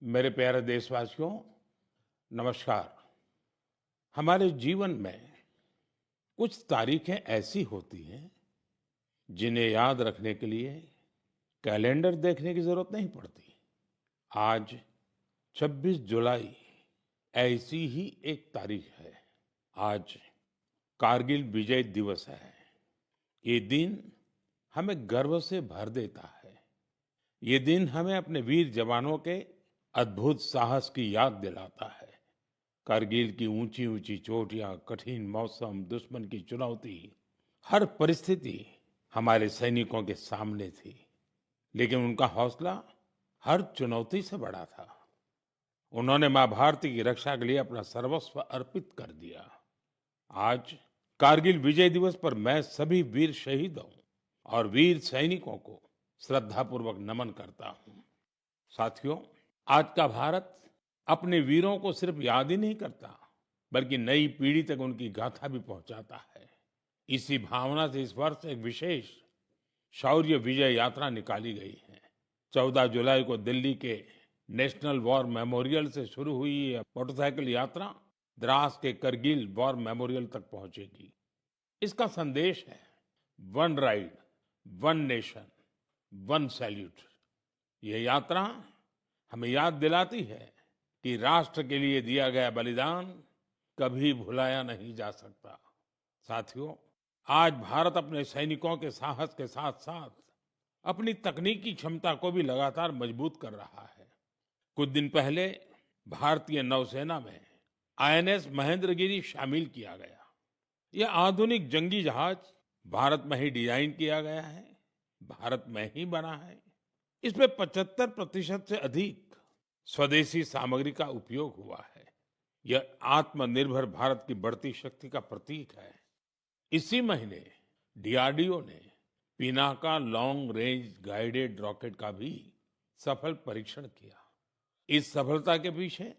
मेरे प्यारे देशवासियों, नमस्कार। हमारे जीवन में कुछ तारीखें ऐसी होती हैं जिन्हें याद रखने के लिए कैलेंडर देखने की जरूरत नहीं पड़ती। आज 26 जुलाई ऐसी ही एक तारीख है। आज कारगिल विजय दिवस है। ये दिन हमें गर्व से भर देता है। ये दिन हमें अपने वीर जवानों के अद्भुत साहस की याद दिलाता है। कारगिल की ऊंची ऊंची चोटियां, कठिन मौसम, दुश्मन की चुनौती, हर परिस्थिति हमारे सैनिकों के सामने थी। लेकिन उनका हौसला हर चुनौती से बड़ा था। उन्होंने मां भारती की रक्षा के लिए अपना सर्वस्व अर्पित कर दिया। आज कारगिल विजय दिवस पर मैं सभी वीर शहीदों और वीर सैनिकों को श्रद्धापूर्वक नमन करता हूं। साथियों, आज का भारत अपने वीरों को सिर्फ याद ही नहीं करता, बल्कि नई पीढ़ी तक उनकी गाथा भी पहुंचाता है। इसी भावना से इस वर्ष एक विशेष शौर्य विजय यात्रा निकाली गई है। 14 जुलाई को दिल्ली के नेशनल वॉर मेमोरियल से शुरू हुई ये मोटरसाइकिल यात्रा द्रास के करगिल वॉर मेमोरियल तक पहुंचेगी। इसका संदेश है one ride, one nation, one salute. ये यात्रा हमें याद दिलाती है कि राष्ट्र के लिए दिया गया बलिदान कभी भुलाया नहीं जा सकता। साथियों, आज भारत अपने सैनिकों के साहस के साथ साथ अपनी तकनीकी क्षमता को भी लगातार मजबूत कर रहा है। कुछ दिन पहले भारतीय नौसेना में आईएनएस महेंद्रगिरी शामिल किया गया। यह आधुनिक जंगी जहाज भारत में ही डिजाइन किया गया है, भारत में ही बना है। इसमें 75% से अधिक स्वदेशी सामग्री का उपयोग हुआ है। यह आत्मनिर्भर भारत की बढ़ती शक्ति का प्रतीक है। इसी महीने डीआरडीओ ने Pinaka long range guided rocket का भी सफल परीक्षण किया। इस सफलता के पीछे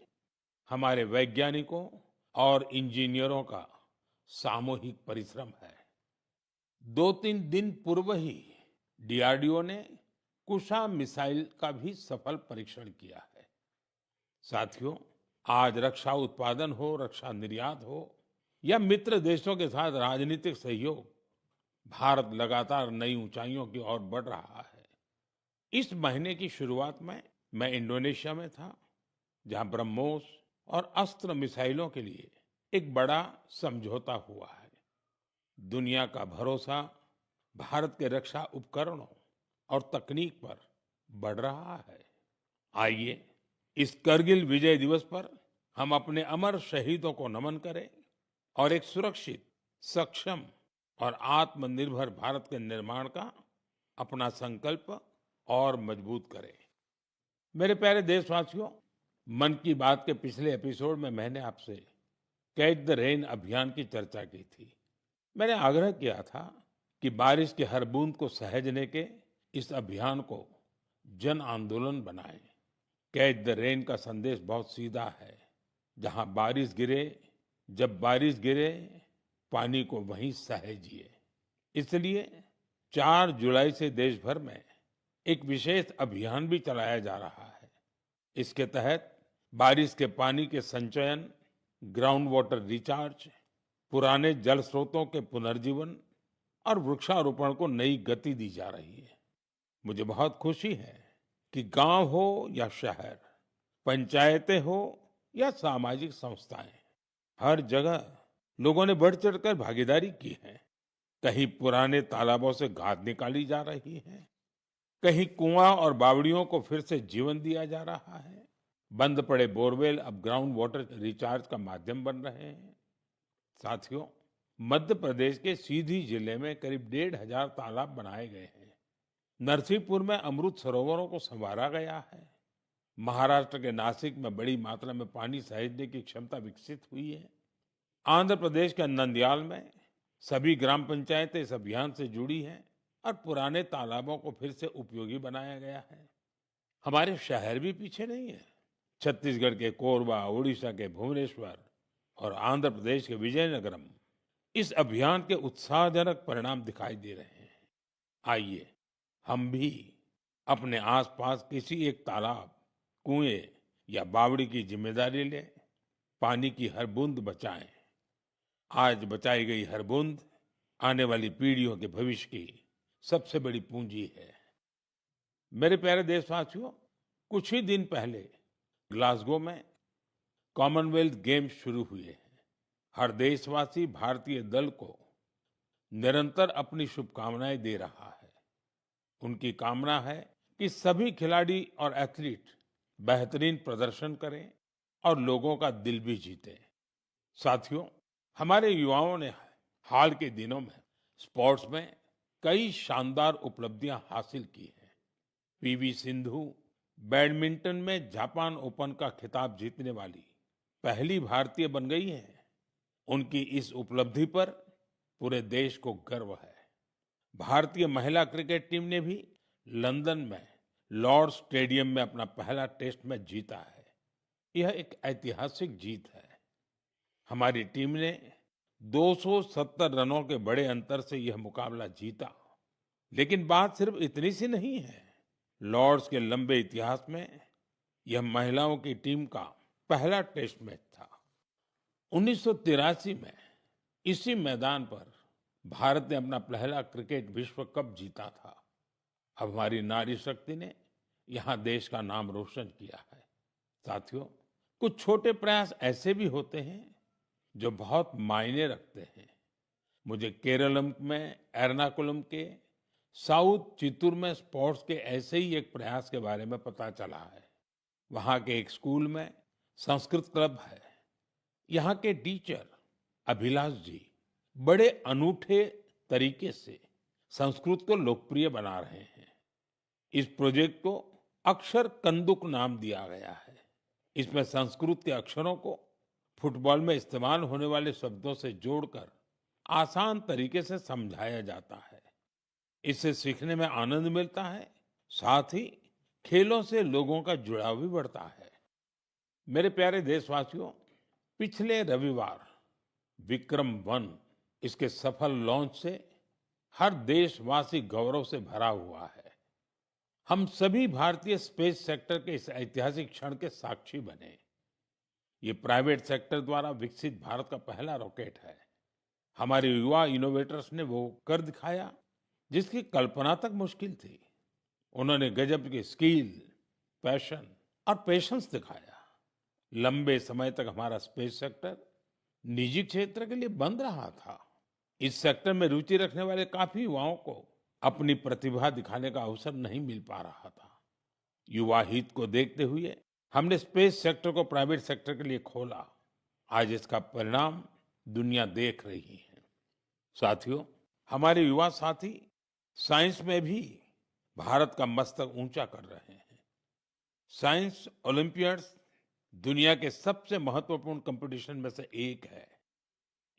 हमारे वैज्ञानिकों और इंजीनियरों का सामूहिक परिश्रम है। 2-3 दिन पूर्व ही डीआरडीओ ने कुशा मिसाइल का भी सफल परीक्षण किया है। साथियों, आज रक्षा उत्पादन हो, रक्षा निर्यात हो या मित्र देशों के साथ राजनीतिक सहयोग, भारत लगातार नई ऊंचाइयों की ओर बढ़ रहा है। इस महीने की शुरुआत में मैं इंडोनेशिया में था, जहां ब्रह्मोस और अस्त्र मिसाइलों के लिए एक बड़ा समझौता हुआ है। दुनिया का भरोसा भारत के रक्षा उपकरणों और तकनीक पर बढ़ रहा है। आइए इस करगिल विजय दिवस पर हम अपने अमर शहीदों को नमन करें और एक सुरक्षित, सक्षम और आत्मनिर्भर भारत के निर्माण का अपना संकल्प और मजबूत करें। मेरे प्यारे देशवासियों, मन की बात के पिछले एपिसोड में मैंने आपसे कैच द रेन अभियान की चर्चा की थी। मैंने आग्रह किया था कि बारिश की हर बूंद को सहेजने के इस अभियान को जन आंदोलन बनाएं। कैच द रेन का संदेश बहुत सीधा है। जहां बारिश गिरे, जब बारिश गिरे, पानी को वहीं सहेजिए। इसलिए 4 जुलाई से देश भर में एक विशेष अभियान भी चलाया जा रहा है। इसके तहत बारिश के पानी के संचयन, ग्राउंड वाटर रिचार्ज, पुराने जल स्रोतों के पुनर्जीवन और वृक्षारोपण को नई गति दी जा रही है। मुझे बहुत खुशी है कि गांव हो या शहर, पंचायतें हो या सामाजिक संस्थाएं, हर जगह लोगों ने बढ़ चढ़कर भागीदारी की है। कहीं पुराने तालाबों से गाद निकाली जा रही है, कहीं कुआं और बावड़ियों को फिर से जीवन दिया जा रहा है। बंद पड़े बोरवेल अब ग्राउंड वाटर रिचार्ज का माध्यम बन रहे हैं। साथियों, मध्य प्रदेश के सीधी जिले में करीब 1,500 तालाब बनाए गए हैं। नरसिंहपुर में अमृत सरोवरों को संवारा गया है। महाराष्ट्र के नासिक में बड़ी मात्रा में पानी सहेजने की क्षमता विकसित हुई है। आंध्र प्रदेश के नंदयाल में सभी ग्राम पंचायतें इस अभियान से जुड़ी हैं और पुराने तालाबों को फिर से उपयोगी बनाया गया है। हमारे शहर भी पीछे नहीं है। छत्तीसगढ़ के कोरबा, उड़ीसा के भुवनेश्वर और आंध्र प्रदेश के विजयनगरम इस अभियान के उत्साहजनक परिणाम दिखाई दे रहे हैं। आइए हम भी अपने आसपास किसी एक तालाब, कुएं या बावड़ी की जिम्मेदारी लें, पानी की हर बूंद बचाएं। आज बचाई गई हर बूंद आने वाली पीढ़ियों के भविष्य की सबसे बड़ी पूंजी है। मेरे प्यारे देशवासियों, कुछ ही दिन पहले ग्लासगो में कॉमनवेल्थ गेम्स शुरू हुए हैं। हर देशवासी भारतीय दल को निरंतर अपनी शुभकामनाएं दे रहा है। उनकी कामना है कि सभी खिलाड़ी और एथलीट बेहतरीन प्रदर्शन करें और लोगों का दिल भी जीतें। साथियों, हमारे युवाओं ने हाल के दिनों में स्पोर्ट्स में कई शानदार उपलब्धियां हासिल की हैं। पीवी सिंधु बैडमिंटन में जापान ओपन का खिताब जीतने वाली पहली भारतीय बन गई हैं। उनकी इस उपलब्धि पर पूरे देश को गर्व है। भारतीय महिला क्रिकेट टीम ने भी लंदन में लॉर्ड्स स्टेडियम में अपना पहला टेस्ट मैच जीता है। यह एक ऐतिहासिक जीत है। हमारी टीम ने 270 रनों के बड़े अंतर से यह मुकाबला जीता। लेकिन बात सिर्फ इतनी सी नहीं है। लॉर्ड्स के लंबे इतिहास में यह महिलाओं की टीम का पहला टेस्ट मैच था। 1983 में इसी मैदान पर भारत ने अपना पहला क्रिकेट विश्व कप जीता था। अब हमारी नारी शक्ति ने यहाँ देश का नाम रोशन किया है। साथियों, कुछ छोटे प्रयास ऐसे भी होते हैं जो बहुत मायने रखते हैं। मुझे केरलम में एर्नाकुलम के साउथ चित्तूर में स्पोर्ट्स के ऐसे ही एक प्रयास के बारे में पता चला है। वहाँ के एक स्कूल में संस्कृत क्लब है। यहाँ के टीचर अभिलाष जी बड़े अनूठे तरीके से संस्कृत को लोकप्रिय बना रहे हैं। इस प्रोजेक्ट को अक्षर कंदुक नाम दिया गया है। इसमें संस्कृत के अक्षरों को फुटबॉल में इस्तेमाल होने वाले शब्दों से जोड़कर आसान तरीके से समझाया जाता है। इससे सीखने में आनंद मिलता है, साथ ही खेलों से लोगों का जुड़ाव भी बढ़ता है। मेरे प्यारे देशवासियों, पिछले रविवार विक्रम-1 इसके सफल लॉन्च से हर देशवासी गौरव से भरा हुआ है। हम सभी भारतीय स्पेस सेक्टर के इस ऐतिहासिक क्षण के साक्षी बने। ये प्राइवेट सेक्टर द्वारा विकसित भारत का पहला रॉकेट है। हमारे युवा इनोवेटर्स ने वो कर दिखाया जिसकी कल्पना तक मुश्किल थी। उन्होंने गजब की स्किल, पैशन और पेशेंस दिखाया। लंबे समय तक हमारा स्पेस सेक्टर निजी क्षेत्र के लिए बंद रहा था। इस सेक्टर में रुचि रखने वाले काफी युवाओं को अपनी प्रतिभा दिखाने का अवसर नहीं मिल पा रहा था। युवा हित को देखते हुए हमने स्पेस सेक्टर को प्राइवेट सेक्टर के लिए खोला। आज इसका परिणाम दुनिया देख रही है। साथियों, हमारे युवा साथी साइंस में भी भारत का मस्तक ऊंचा कर रहे हैं। साइंस ओलंपियाड्स दुनिया के सबसे महत्वपूर्ण कंपटीशन में से एक है।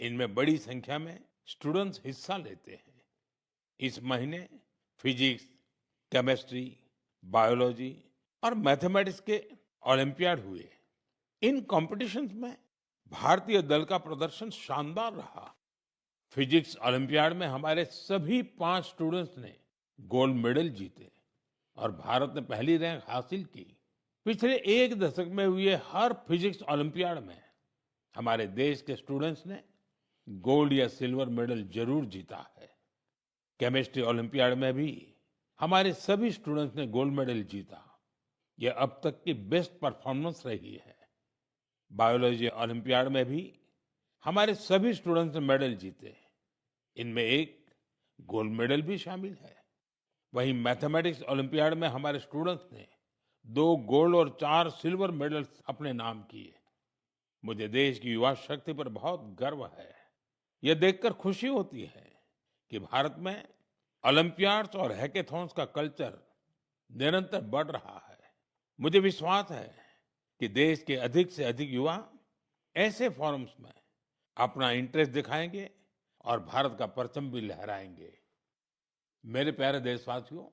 इनमें बड़ी संख्या में स्टूडेंट्स हिस्सा लेते हैं। इस महीने फिजिक्स, केमिस्ट्री, बायोलॉजी और मैथमेटिक्स के ओलंपियाड हुए। इन कॉम्पिटिशन्स में भारतीय दल का प्रदर्शन शानदार रहा। फिजिक्स ओलंपियाड में हमारे सभी 5 स्टूडेंट्स ने गोल्ड मेडल जीते और भारत ने पहली रैंक हासिल की। पिछले एक दशक में हुए हर फिजिक्स ओलंपियाड में हमारे देश के स्टूडेंट्स ने गोल्ड या सिल्वर मेडल जरूर जीता है। केमिस्ट्री ओलंपियाड में भी हमारे सभी स्टूडेंट्स ने गोल्ड मेडल जीता। यह अब तक की बेस्ट परफॉर्मेंस रही है। बायोलॉजी ओलंपियाड में भी हमारे सभी स्टूडेंट्स ने मेडल जीते। इनमें एक गोल्ड मेडल भी शामिल है। वहीं मैथमेटिक्स ओलंपियाड में हमारे स्टूडेंट्स ने 2 गोल्ड और 4 सिल्वर मेडल्स अपने नाम किए। मुझे देश की युवा शक्ति पर बहुत गर्व है। यह देखकर खुशी होती है कि भारत में ओलंपियाड्स और हैकेथॉन्स का कल्चर निरंतर बढ़ रहा है। मुझे विश्वास है कि देश के अधिक से अधिक युवा ऐसे फोरम्स में अपना इंटरेस्ट दिखाएंगे और भारत का परचम भी लहराएंगे। मेरे प्यारे देशवासियों,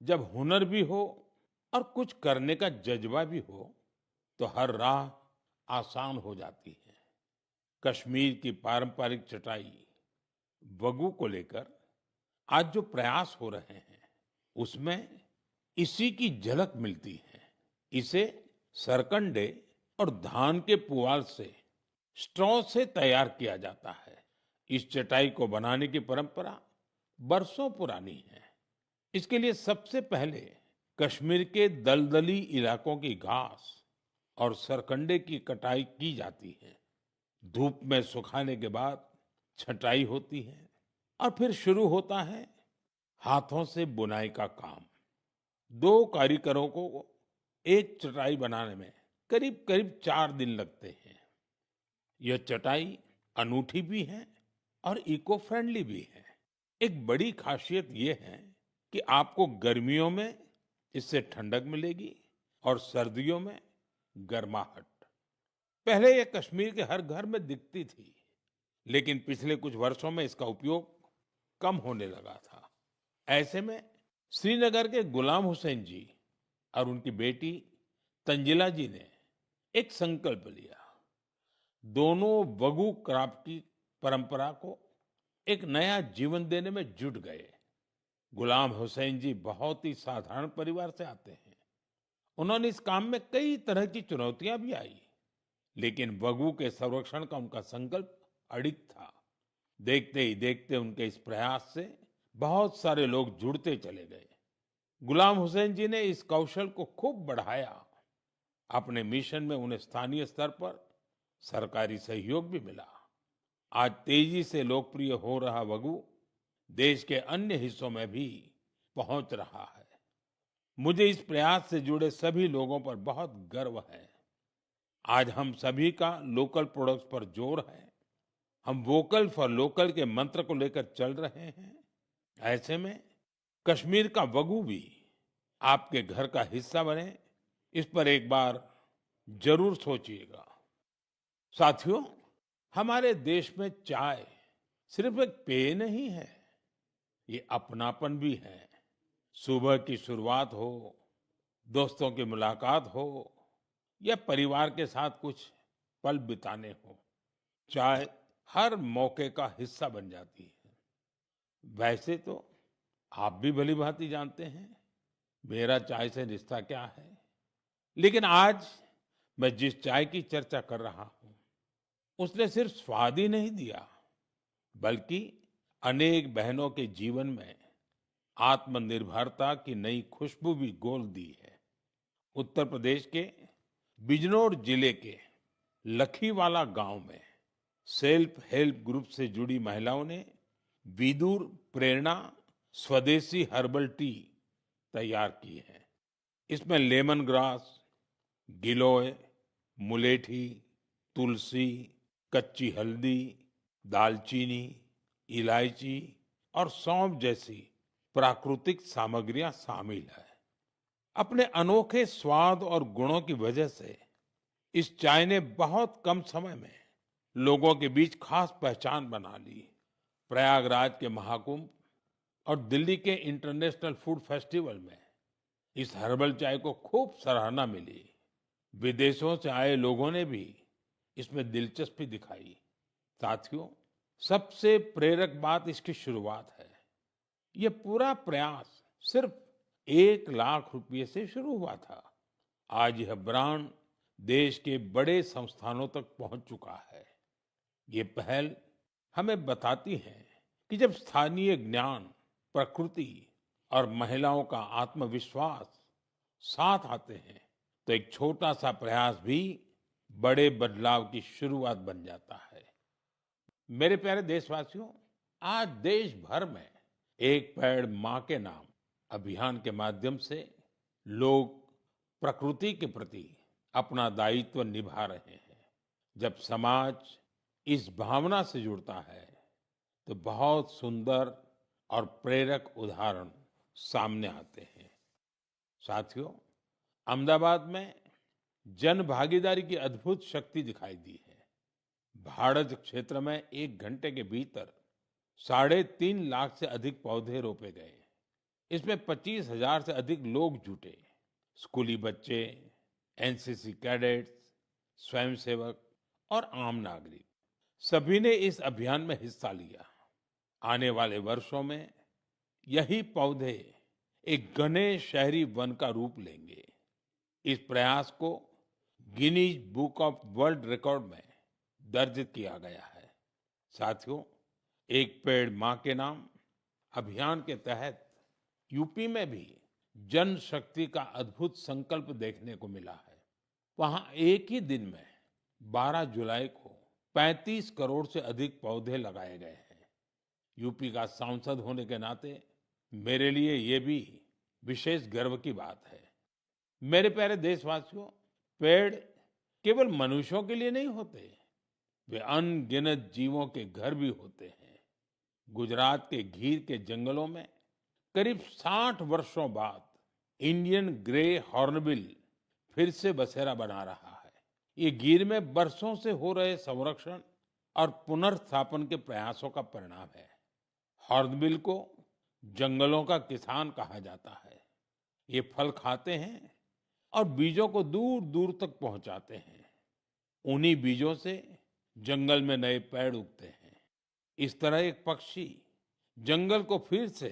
जब हुनर भी हो और कुछ करने का जज्बा भी हो तो हर राह आसान हो जाती है। कश्मीर की पारंपरिक चटाई वगू को लेकर आज जो प्रयास हो रहे हैं उसमें इसी की झलक मिलती है। इसे सरकंडे और धान के पुआल से स्ट्रॉ से तैयार किया जाता है। इस चटाई को बनाने की परंपरा बरसों पुरानी है। इसके लिए सबसे पहले कश्मीर के दलदली इलाकों की घास और सरकंडे की कटाई की जाती है। धूप में सुखाने के बाद छटाई होती है और फिर शुरू होता है हाथों से बुनाई का काम। दो कारीगरों को एक चटाई बनाने में करीब करीब 4 दिन लगते हैं। यह चटाई अनूठी भी है और इको फ्रेंडली भी है। एक बड़ी खासियत यह है कि आपको गर्मियों में इससे ठंडक मिलेगी और सर्दियों में गर्माहट। पहले यह कश्मीर के हर घर में दिखती थी, लेकिन पिछले कुछ वर्षों में इसका उपयोग कम होने लगा था। ऐसे में श्रीनगर के गुलाम हुसैन जी और उनकी बेटी तंजिला जी ने एक संकल्प लिया। दोनों वगु क्राफ्ट की परंपरा को एक नया जीवन देने में जुट गए। गुलाम हुसैन जी बहुत ही साधारण परिवार से आते हैं। उन्होंने इस काम में कई तरह की चुनौतियां भी आई, लेकिन वगु के संरक्षण का उनका संकल्प अडिग था। देखते ही देखते उनके इस प्रयास से बहुत सारे लोग जुड़ते चले गए। गुलाम हुसैन जी ने इस कौशल को खूब बढ़ाया। अपने मिशन में उन्हें स्थानीय स्तर पर सरकारी सहयोग भी मिला। आज तेजी से लोकप्रिय हो रहा वगु देश के अन्य हिस्सों में भी पहुंच रहा है। मुझे इस प्रयास से जुड़े सभी लोगों पर बहुत गर्व है। आज हम सभी का लोकल प्रोडक्ट्स पर जोर है। हम वोकल फॉर लोकल के मंत्र को लेकर चल रहे हैं। ऐसे में कश्मीर का वगु भी आपके घर का हिस्सा बने, इस पर एक बार जरूर सोचिएगा। साथियों, हमारे देश में चाय सिर्फ एक पेय नहीं है, ये अपनापन भी है। सुबह की शुरुआत हो, दोस्तों की मुलाकात हो या परिवार के साथ कुछ पल बिताने हो, चाय हर मौके का हिस्सा बन जाती है। वैसे तो आप भी भलीभांति जानते हैं मेरा चाय से रिश्ता क्या है, लेकिन आज मैं जिस चाय की चर्चा कर रहा हूं, उसने सिर्फ स्वाद ही नहीं दिया, बल्कि अनेक बहनों के जीवन में आत्मनिर्भरता की नई खुशबू भी घोल दी है। उत्तर प्रदेश के बिजनौर जिले के लखीवाला गांव में सेल्फ हेल्प ग्रुप से जुड़ी महिलाओं ने विदुर प्रेरणा स्वदेशी हर्बल टी तैयार की है। इसमें लेमन ग्रास, गिलोय, मुलेठी, तुलसी, कच्ची हल्दी, दालचीनी, इलायची और सौंफ जैसी प्राकृतिक सामग्रियां शामिल है। अपने अनोखे स्वाद और गुणों की वजह से इस चाय ने बहुत कम समय में लोगों के बीच खास पहचान बना ली। प्रयागराज के महाकुंभ और दिल्ली के इंटरनेशनल फूड फेस्टिवल में इस हर्बल चाय को खूब सराहना मिली। विदेशों से आए लोगों ने भी इसमें दिलचस्पी दिखाई। साथियों, सबसे प्रेरक बात इसकी शुरुआत है। ये पूरा प्रयास सिर्फ 1 लाख रुपए से शुरू हुआ था। आज यह ब्रांड देश के बड़े संस्थानों तक पहुंच चुका है। ये पहल हमें बताती है कि जब स्थानीय ज्ञान, प्रकृति और महिलाओं का आत्मविश्वास साथ आते हैं, तो एक छोटा सा प्रयास भी बड़े बदलाव की शुरुआत बन जाता है। मेरे प्यारे देशवासियों, आज देश भर में एक पेड़ मां के नाम अभियान के माध्यम से लोग प्रकृति के प्रति अपना दायित्व निभा रहे हैं। जब समाज इस भावना से जुड़ता है, तो बहुत सुंदर और प्रेरक उदाहरण सामने आते हैं। साथियों, अहमदाबाद में जन भागीदारी की अद्भुत शक्ति दिखाई दी है। भाड़ज क्षेत्र में 1 घंटे के भीतर 3.5 लाख से अधिक पौधे रोपे गए। इसमें 25,000 से अधिक लोग जुटे। स्कूली बच्चे, एनसीसी कैडेट्स, स्वयंसेवक और आम नागरिक, सभी ने इस अभियान में हिस्सा लिया। आने वाले वर्षों में यही पौधे एक घने शहरी वन का रूप लेंगे। इस प्रयास को Guinness book of world record में दर्ज किया गया है। साथियों, एक पेड़ मां के नाम अभियान के तहत यूपी में भी जन शक्ति का अद्भुत संकल्प देखने को मिला है। वहां एक ही दिन में 12 जुलाई को 35 करोड़ से अधिक पौधे लगाए गए हैं। यूपी का सांसद होने के नाते मेरे लिए ये भी विशेष गर्व की बात है। मेरे प्यारे देशवासियों, पेड़ केवल मनुष्यों के लिए नहीं होते, वे अनगिनत जीवों के घर भी होते हैं। गुजरात के गीर के जंगलों में करीब 60 वर्षों बाद इंडियन ग्रे हॉर्नबिल फिर से बसेरा बना रहा है। ये गीर में बरसों से हो रहे संरक्षण और पुनर्स्थापन के प्रयासों का परिणाम है। हॉर्नबिल को जंगलों का किसान कहा जाता है। ये फल खाते हैं और बीजों को दूर दूर तक पहुंचाते हैं। उन्हीं बीजों से जंगल में नए पेड़ उगते हैं। इस तरह एक पक्षी जंगल को फिर से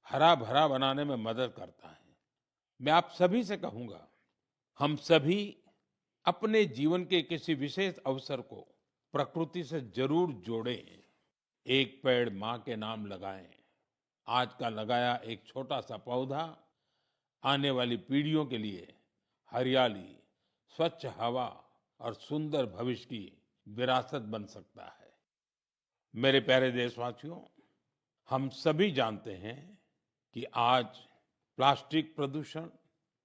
हरा भरा बनाने में मदद करता है। मैं आप सभी से कहूंगा, हम सभी अपने जीवन के किसी विशेष अवसर को प्रकृति से जरूर जोड़ें। एक पेड़ मां के नाम लगाएं। आज का लगाया एक छोटा सा पौधा आने वाली पीढ़ियों के लिए हरियाली, स्वच्छ हवा और सुंदर भविष्य की विरासत बन सकता है। मेरे प्यारे देशवासियों, हम सभी जानते हैं कि आज प्लास्टिक प्रदूषण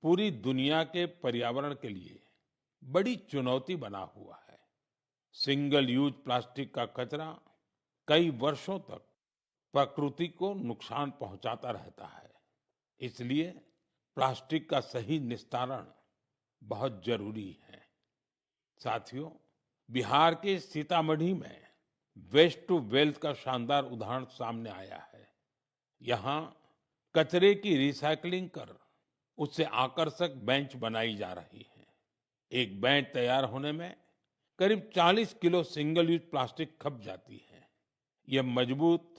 पूरी दुनिया के पर्यावरण के लिए बड़ी चुनौती बना हुआ है। सिंगल यूज प्लास्टिक का कचरा कई वर्षों तक प्रकृति को नुकसान पहुंचाता रहता है। इसलिए प्लास्टिक का सही निस्तारण बहुत जरूरी है। साथियों, बिहार के सीतामढ़ी में वेस्ट टू वेल्थ का शानदार उदाहरण सामने आया है। यहाँ कचरे की रिसाइकलिंग कर उससे आकर्षक बेंच बनाई जा रही है। एक बेंच तैयार होने में करीब 40 किलो सिंगल यूज प्लास्टिक खप जाती है। यह मजबूत,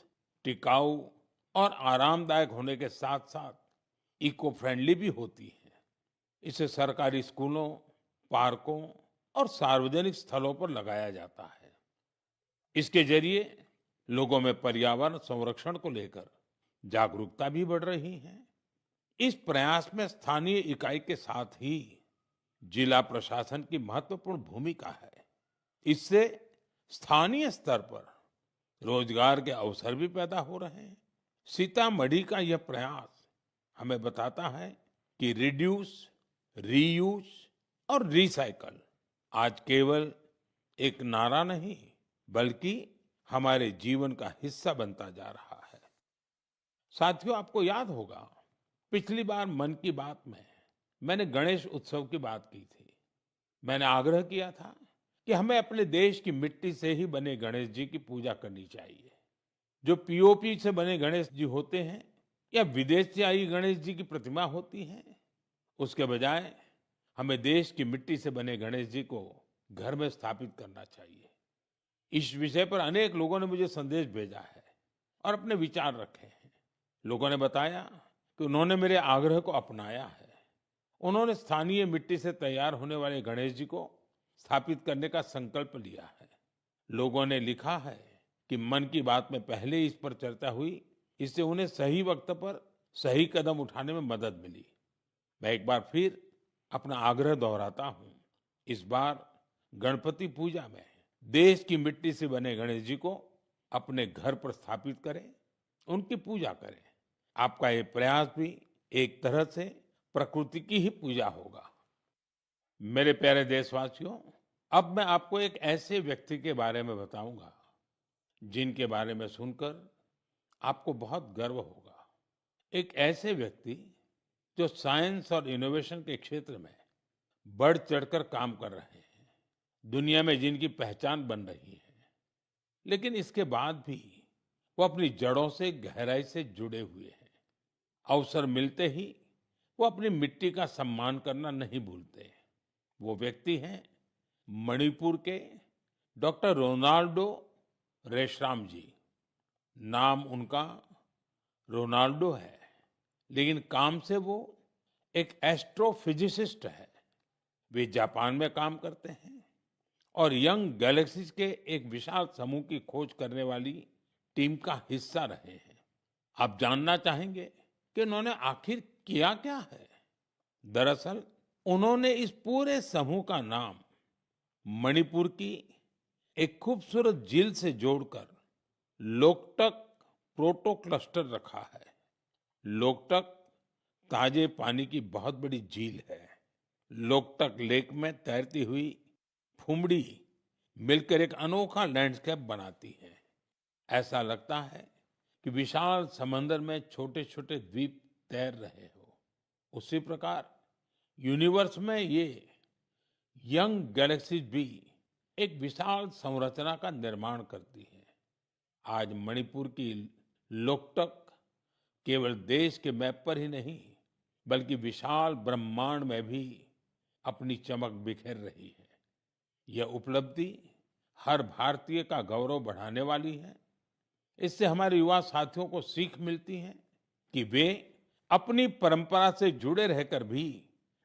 टिकाऊ और आरामदायक होने के साथ साथ इको फ्रेंडली भी होती है। इसे सरकारी स्कूलों, पार्कों और सार्वजनिक स्थलों पर लगाया जाता है। इसके जरिए लोगों में पर्यावरण संरक्षण को लेकर जागरूकता भी बढ़ रही है। इस प्रयास में स्थानीय इकाई के साथ ही जिला प्रशासन की महत्वपूर्ण भूमिका है। इससे स्थानीय स्तर पर रोजगार के अवसर भी पैदा हो रहे हैं। सीतामढ़ी का यह प्रयास हमें बताता है कि रिड्यूस, रीयूज और रिसाइकल आज केवल एक नारा नहीं, बल्कि हमारे जीवन का हिस्सा बनता जा रहा है। साथियों, आपको याद होगा, पिछली बार मन की बात में मैंने गणेश उत्सव की बात की थी। मैंने आग्रह किया था कि हमें अपने देश की मिट्टी से ही बने गणेश जी की पूजा करनी चाहिए। जो पीओपी से बने गणेश जी होते हैं या विदेश से आई गणेश जी की प्रतिमा होती है, उसके बजाय हमें देश की मिट्टी से बने गणेश जी को घर में स्थापित करना चाहिए। इस विषय पर अनेक लोगों ने मुझे संदेश भेजा है और अपने विचार रखे हैं। लोगों ने बताया कि उन्होंने मेरे आग्रह को अपनाया है। उन्होंने स्थानीय मिट्टी से तैयार होने वाले गणेश जी को स्थापित करने का संकल्प लिया है। लोगों ने लिखा है कि मन की बात में पहले ही इस पर चर्चा हुई, इससे उन्हें सही वक्त पर सही कदम उठाने में मदद मिली। मैं एक बार फिर अपना आग्रह दोहराता हूं। इस बार गणपति पूजा में देश की मिट्टी से बने गणेश जी को अपने घर पर स्थापित करें, उनकी पूजा करें। आपका ये प्रयास भी एक तरह से प्रकृति की ही पूजा होगा। मेरे प्यारे देशवासियों, अब मैं आपको एक ऐसे व्यक्ति के बारे में बताऊंगा जिनके बारे में सुनकर आपको बहुत गर्व होगा। एक ऐसे व्यक्ति जो साइंस और इनोवेशन के क्षेत्र में बढ़ चढ़कर काम कर रहे हैं, दुनिया में जिनकी पहचान बन रही है, लेकिन इसके बाद भी वो अपनी जड़ों से गहराई से जुड़े हुए हैं। अवसर मिलते ही वो अपनी मिट्टी का सम्मान करना नहीं भूलते। वो व्यक्ति हैं मणिपुर के डॉक्टर रोनाल्डो रेशराम जी। नाम उनका रोनाल्डो है, लेकिन काम से वो एक एस्ट्रोफिजिसिस्ट है। वे जापान में काम करते हैं और यंग गैलेक्सीज के एक विशाल समूह की खोज करने वाली टीम का हिस्सा रहे हैं। आप जानना चाहेंगे कि उन्होंने आखिर किया क्या है? दरअसल उन्होंने इस पूरे समूह का नाम मणिपुर की एक खूबसूरत झील से जोड़कर लोकटक प्रोटो क्लस्टर रखा है। लोकटक ताजे पानी की बहुत बड़ी झील है। लोकटक लेक में तैरती हुई फुमड़ी मिलकर एक अनोखा लैंडस्केप बनाती है। ऐसा लगता है कि विशाल समंदर में छोटे छोटे द्वीप तैर रहे हो। उसी प्रकार यूनिवर्स में ये यंग गैलेक्सीज भी एक विशाल संरचना का निर्माण करती है। आज मणिपुर की लोकटक केवल देश के मैप पर ही नहीं बल्कि विशाल ब्रह्मांड में भी अपनी चमक बिखेर रही है। यह उपलब्धि हर भारतीय का गौरव बढ़ाने वाली है। इससे हमारे युवा साथियों को सीख मिलती है कि वे अपनी परंपरा से जुड़े रहकर भी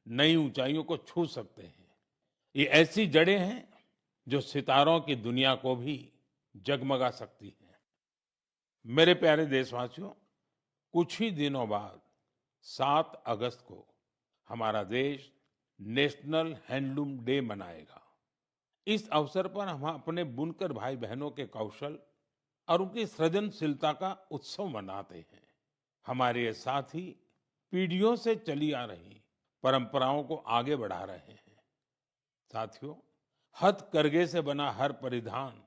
नई ऊंचाइयों को छू सकते हैं। ये ऐसी जड़ें हैं जो सितारों की दुनिया को भी जगमगा सकती हैं। मेरे प्यारे देशवासियों, कुछ ही दिनों बाद 7 अगस्त को हमारा देश नेशनल हैंडलूम डे मनाएगा। इस अवसर पर हम अपने बुनकर भाई बहनों के कौशल और उनकी सृजनशीलता का उत्सव मनाते हैं। हमारे ये साथी पीढ़ियों से चली आ रही परंपराओं को आगे बढ़ा रहे हैं। साथियों, हथकरघे से बना हर परिधान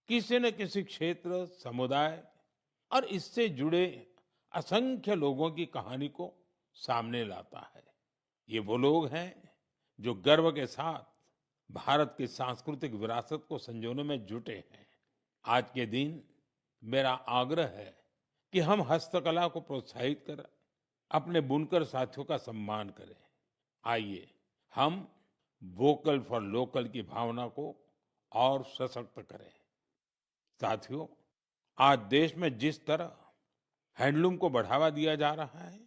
किसी न किसी क्षेत्र, समुदाय और इससे जुड़े असंख्य लोगों की कहानी को सामने लाता है। ये वो लोग हैं जो गर्व के साथ भारत की सांस्कृतिक विरासत को संजोने में जुटे हैं। आज के दिन मेरा आग्रह है कि हम हस्तकला को प्रोत्साहित कर अपने बुनकर साथियों का सम्मान करें। आइए हम वोकल फॉर लोकल की भावना को और सशक्त करें। साथियों, आज देश में जिस तरह हैंडलूम को बढ़ावा दिया जा रहा है,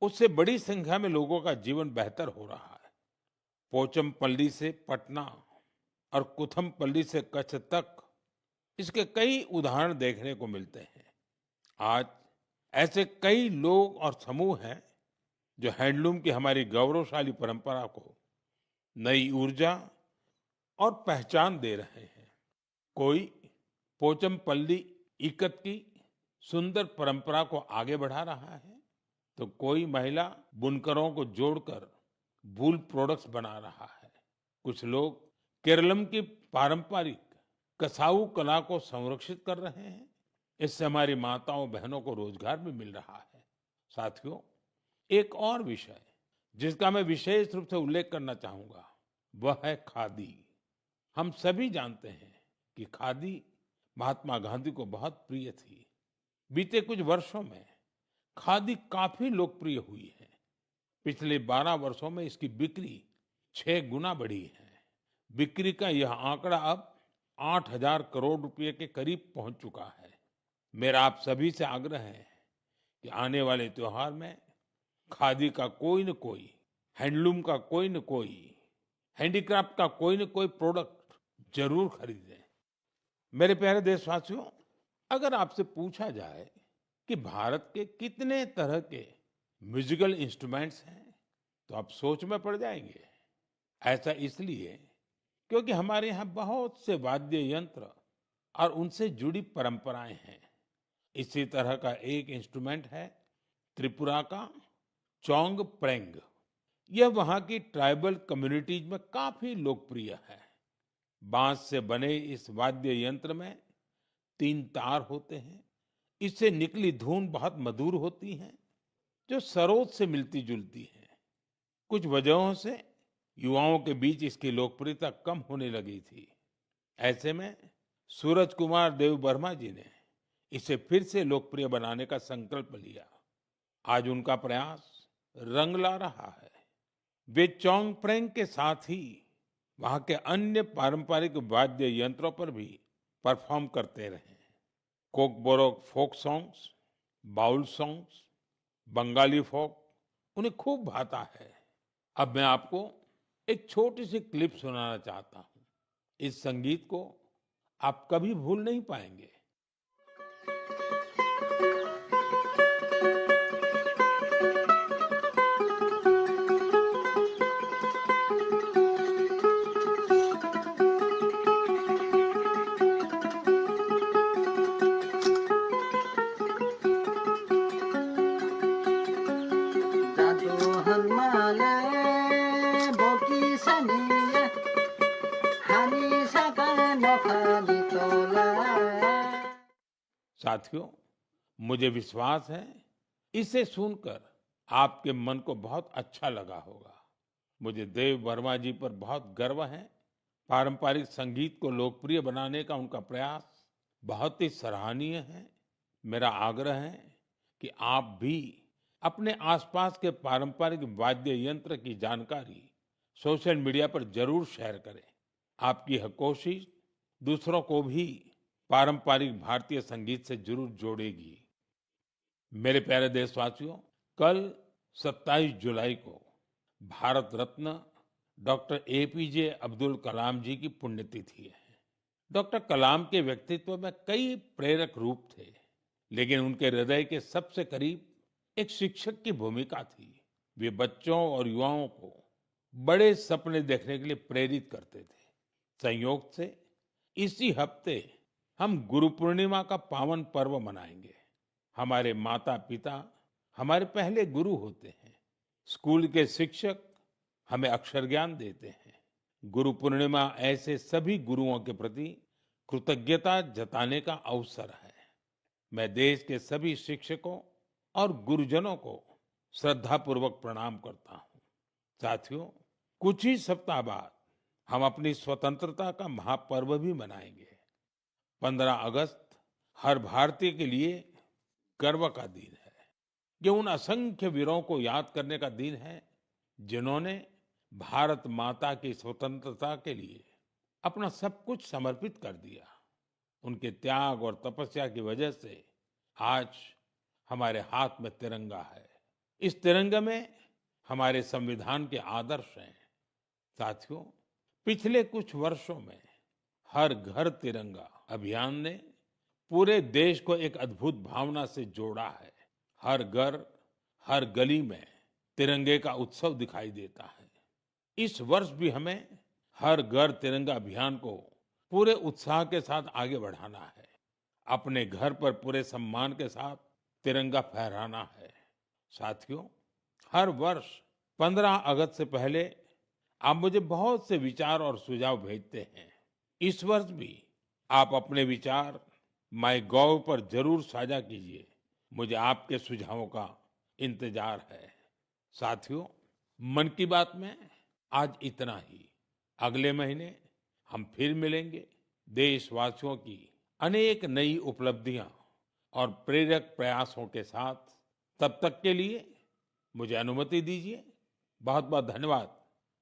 उससे बड़ी संख्या में लोगों का जीवन बेहतर हो रहा है। पोचमपल्ली से पटना और कुथमपल्ली से कच्छ तक इसके कई उदाहरण देखने को मिलते हैं। आज ऐसे कई लोग और समूह हैं जो हैंडलूम की हमारी गौरवशाली परंपरा को नई ऊर्जा और पहचान दे रहे हैं। कोई पोचमपल्ली इकत की सुंदर परंपरा को आगे बढ़ा रहा है, तो कोई महिला बुनकरों को जोड़कर वूल प्रोडक्ट्स बना रहा है। कुछ लोग केरलम की पारंपरिक कसाऊ कला को संरक्षित कर रहे हैं। इससे हमारी माताओं बहनों को रोजगार भी मिल रहा है। साथियों, एक और विषय जिसका मैं विशेष रूप से उल्लेख करना चाहूंगा वह है खादी। हम सभी जानते हैं कि खादी महात्मा गांधी को बहुत प्रिय थी। बीते कुछ वर्षों में खादी काफी लोकप्रिय हुई है। पिछले 12 वर्षों में इसकी बिक्री 6 गुना बढ़ी है। बिक्री का यह आंकड़ा अब 8,000 करोड़ रुपए के करीब पहुंच चुका है। मेरा आप सभी से आग्रह है कि आने वाले त्योहार में खादी का कोई न कोई, हैंडलूम का कोई न कोई, हैंडीक्राफ्ट का कोई न कोई प्रोडक्ट जरूर खरीदें। मेरे प्यारे देशवासियों, अगर आपसे पूछा जाए कि भारत के कितने तरह के म्यूजिकल इंस्ट्रूमेंट्स हैं, तो आप सोच में पड़ जाएंगे। ऐसा इसलिए क्योंकि हमारे यहाँ बहुत से वाद्य यंत्र और उनसे जुड़ी परंपराएं हैं। इसी तरह का एक इंस्ट्रूमेंट है त्रिपुरा का चोंग प्रेंग। यह वहाँ की ट्राइबल कम्युनिटीज में काफी लोकप्रिय है। बांस से बने इस वाद्य यंत्र में 3 तार होते हैं। इससे निकली धुन बहुत मधुर होती है, जो सरोद से मिलती जुलती है। कुछ वजहों से युवाओं के बीच इसकी लोकप्रियता कम होने लगी थी। ऐसे में सूरज कुमार देव वर्मा जी ने इसे फिर से लोकप्रिय बनाने का संकल्प लिया। आज उनका प्रयास रंग ला रहा है। वे चोंगप्रेंग के साथ ही वहां के अन्य पारंपरिक वाद्य यंत्रों पर भी परफॉर्म करते रहे। Kokborok folk songs, Baul songs, Bengali folk उन्हें खूब भाता है। अब मैं आपको एक छोटी सी क्लिप सुनाना चाहता हूं। इस संगीत को आप कभी भूल नहीं पाएंगे। जादू हनुमानले बोकी सनीले हानि सका नफाली तोला। साथियों, मुझे विश्वास है इसे सुनकर आपके मन को बहुत अच्छा लगा होगा। मुझे देव वर्मा जी पर बहुत गर्व है। पारंपरिक संगीत को लोकप्रिय बनाने का उनका प्रयास बहुत ही सराहनीय है। मेरा आग्रह है कि आप भी अपने आसपास के पारंपरिक वाद्य यंत्र की जानकारी सोशल मीडिया पर जरूर शेयर करें। आपकी यह कोशिश दूसरों को भी पारंपरिक भारतीय संगीत से जरूर जोड़ेगी। मेरे प्यारे देशवासियों, कल 27 जुलाई को भारत रत्न डॉक्टर एपीजे अब्दुल कलाम जी की पुण्यतिथि है। डॉक्टर कलाम के व्यक्तित्व में कई प्रेरक रूप थे, लेकिन उनके हृदय के सबसे करीब एक शिक्षक की भूमिका थी। वे बच्चों और युवाओं को बड़े सपने देखने के लिए प्रेरित करते थे। संयोग से इसी हफ्ते हम गुरु पूर्णिमा का पावन पर्व मनाएंगे। हमारे माता पिता हमारे पहले गुरु होते हैं। स्कूल के शिक्षक हमें अक्षर ज्ञान देते हैं। गुरु पूर्णिमा ऐसे सभी गुरुओं के प्रति कृतज्ञता जताने का अवसर है। मैं देश के सभी शिक्षकों और गुरुजनों को श्रद्धापूर्वक प्रणाम करता हूँ। साथियों, कुछ ही सप्ताह बाद हम अपनी स्वतंत्रता का महापर्व भी मनाएंगे। 15 अगस्त हर भारतीय के लिए गर्व का दिन है। ये उन असंख्य वीरों को याद करने का दिन है जिन्होंने भारत माता की स्वतंत्रता के लिए अपना सब कुछ समर्पित कर दिया। उनके त्याग और तपस्या की वजह से आज हमारे हाथ में तिरंगा है। इस तिरंगे में हमारे संविधान के आदर्श हैं। साथियों, पिछले कुछ वर्षों में हर घर तिरंगा अभियान ने पूरे देश को एक अद्भुत भावना से जोड़ा है। हर घर, हर गली में तिरंगे का उत्सव दिखाई देता है। इस वर्ष भी हमें हर घर तिरंगा अभियान को पूरे उत्साह के साथ आगे बढ़ाना है। अपने घर पर पूरे सम्मान के साथ तिरंगा फहराना है। साथियों, हर वर्ष 15 अगस्त से पहले आप मुझे बहुत से विचार और सुझाव भेजते हैं। इस वर्ष भी आप अपने विचार माईगोव पर जरूर साझा कीजिए। मुझे आपके सुझावों का इंतजार है। साथियों, मन की बात में आज इतना ही। अगले महीने हम फिर मिलेंगे देशवासियों की अनेक नई उपलब्धियां और प्रेरक प्रयासों के साथ। तब तक के लिए मुझे अनुमति दीजिए। बहुत बहुत धन्यवाद।